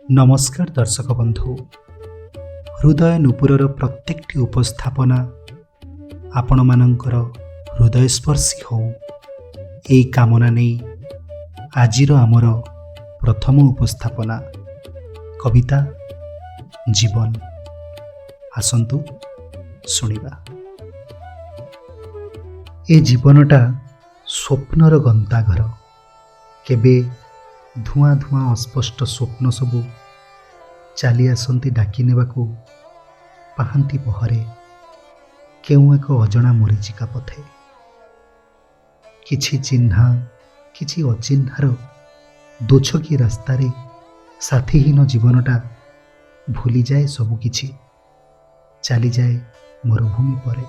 नमस्कार दर्शक बंधु, हृदय नुपुरर प्रत्येकटी उपस्थापना आपण मानकर हृदयस्पर्शी हो यही कामना नहीं आजिर आमर प्रथम उपस्थापना कविता जीवन। आसंतु शुणिबा। ए जीवनटा स्वप्नर गंताघर। केबे धुआं धुआं अस्पष्ट स्वप्न सबू चली आसती डाकी नेबाकू पाहांती पहरे केउ एक अजणा मरीचिका पथे। किछि चिन्हा किछि अचिन्हार दोछकी रास्तारे साथीहीन जीवनटा भूली जाए सबुकिछि, चली जाए मरुभूमि परे।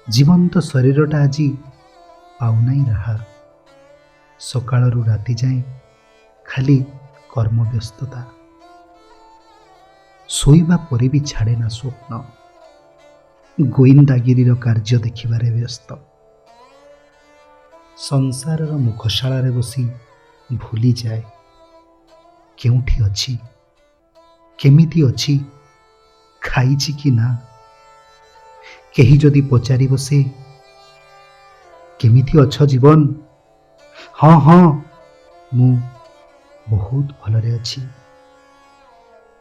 जीवंत शरीरटा आजी पाउनाई राहा, सकाळरू राति जाए खाली कर्म व्यस्तता। शोइबा परे भी छाड़े ना स्वप्न, गोइंदागिरी कार्य देखिबारे व्यस्त। संसारर मुखशालारे बसी भूली जाए केउठी अछि, केमिति अछि, खाइछि कि ना। केही जदि पचारि बसे केमिति अछ जीवन, हाँ हाँ मु बहुत भलरे अछि,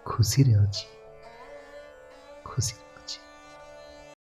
खुशी रे अछि, खुशी।